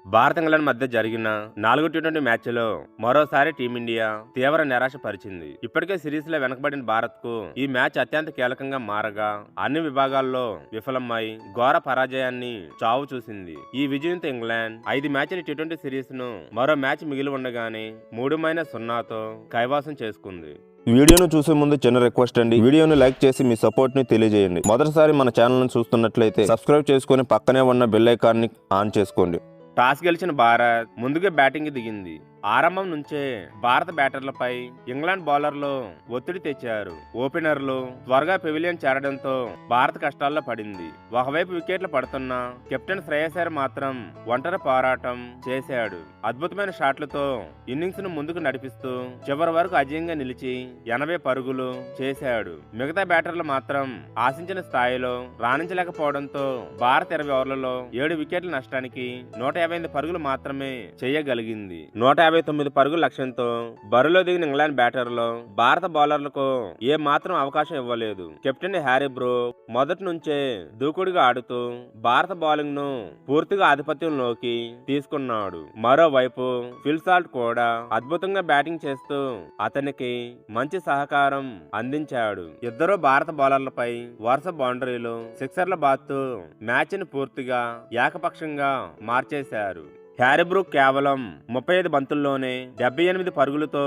Bharat England మధ్య జరిగిన 4 T20 మ్యాచ్లో మరోసారి టీమిండియా తీవ్ర నిరాశ పరిచింది. ఇప్పటికే సిరీస్ లో వెనకబడిన భారత్ కు ఈ మ్యాచ్ అత్యంత కీలకంగా మారగా అన్ని విభాగాల్లో విఫలమై ఘోర పరాజయాన్ని చావు చూసింది. ఈ విజయంతో ఇంగ్లాండ్ 5 మ్యాచ్ల టీ20 సిరీస్ ను మరో మ్యాచ్ మిగిలి ఉండగానే 3-0తో కైవసం చేసుకుంది. వీడియోను చూసే ముందు చిన్న రిక్వెస్ట్ అండి, వీడియోను లైక్ చేసి మీ సపోర్ట్ ని తెలియజేయండి. మొదటిసారి మన ఛానల్ ను చూస్తున్నట్లయితే సబ్స్క్రైబ్ చేసుకుని పక్కనే ఉన్న బెల్ ఐకాన్ ని ఆన్ చేసుకోండి. టాస్ గెలిచిన భారత్ ముందుగా బ్యాటింగ్ దిగింది. ఆరంభం నుంచే భారత బ్యాటర్లపై ఇంగ్లాండ్ బౌలర్లు ఒత్తిడి తెచ్చారు. ఓపెనర్లు త్వరగా పెవిలియన్ చేరడంతో భారత్ కష్టాల్లో పడింది. ఒకవైపు వికెట్లు పడుతున్న కెప్టెన్ శ్రేయస్ అయ్యర్ మాత్రం ఒంటరి పోరాటం చేశాడు. అద్భుతమైన షాట్లతో ఇన్నింగ్స్ ను ముందుకు నడిపిస్తూ చివరి వరకు అజయంగా నిలిచి 80 పరుగులు చేశాడు. మిగతా బ్యాటర్లు మాత్రం ఆశించిన స్థాయిలో రాణించలేకపోవడంతో భారత్ 20 ఓవర్లలో 7 వికెట్ల నష్టానికి 158 పరుగులు మాత్రమే చేయగలిగింది. 159 పరుగుల లక్ష్యంతో బరిలో దిగిన ఇంగ్లాండ్ బ్యాటర్లు భారత బౌలర్లకు ఏ మాత్రం అవకాశం ఇవ్వలేదు. కెప్టెన్ హ్యారీ బ్రూక్ మొదటి నుంచే దూకుడుగా ఆడుతూ భారత బౌలింగ్ ను పూర్తిగా ఆధిపత్యంలోకి తీసుకున్నాడు. మరోవైపు ఫిల్ సాల్ట్ కూడా అద్భుతంగా బ్యాటింగ్ చేస్తూ అతనికి మంచి సహకారం అందించాడు. ఇద్దరు భారత బౌలర్లపై వరుస బౌండరీలు సిక్సర్ల బాత్తు మ్యాచ్ ని పూర్తిగా ఏకపక్షంగా మార్చేశారు. హ్యారీ బ్రూక్ కేవలం 35 బంతుల్లోనే 78 పరుగులతో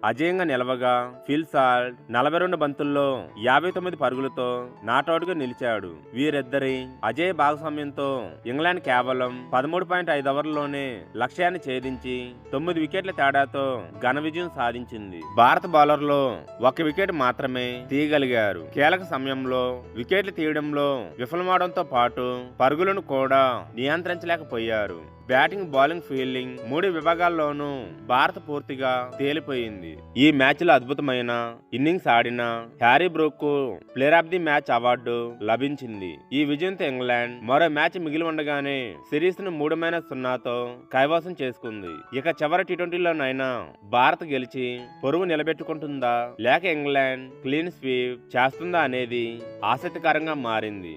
అజయంగా నిలవగా ఫిల్ సాల్ట్ 42 బంతుల్లో 59 పరుగులతో నాట్అవుట్ గా నిలిచాడు. వీరిద్దరి అజేయ భాగస్వామ్యంతో ఇంగ్లాండ్ కేవలం 13.5 ఓవర్లలోనే లక్ష్యాన్ని ఛేదించి 9 వికెట్ల తేడాతో ఘన విజయం సాధించింది. భారత బౌలర్లు 1 వికెట్ మాత్రమే తీయగలిగారు. కీలక సమయంలో వికెట్లు తీయడంలో విఫలమవడంతో పాటు పరుగులను కూడా నియంత్రించలేకపోయారు. బ్యాటింగ్, బౌలింగ్, ఫీల్డింగ్ 3 విభాగాల్లోనూ భారత్ పూర్తిగా తేలిపోయింది. ఈ మ్యాచ్ లో అద్భుతమైన ఇన్నింగ్స్ ఆడిన హ్యారీ బ్రూక్ కు player of the match award లభించింది. ఈ విజయంతో ఇంగ్లాండ్ మరో మ్యాచ్ మిగిలి ఉండగానే సిరీస్ ను 3-0తో కైవసం చేసుకుంది. ఇక చివరి టీ20లోనైనా భారత్ గెలిచి పొరుగు నిలబెట్టుకుంటుందా లేక ఇంగ్లాండ్ క్లీన్ స్వీప్ చేస్తుందా అనేది ఆసక్తికరంగా మారింది.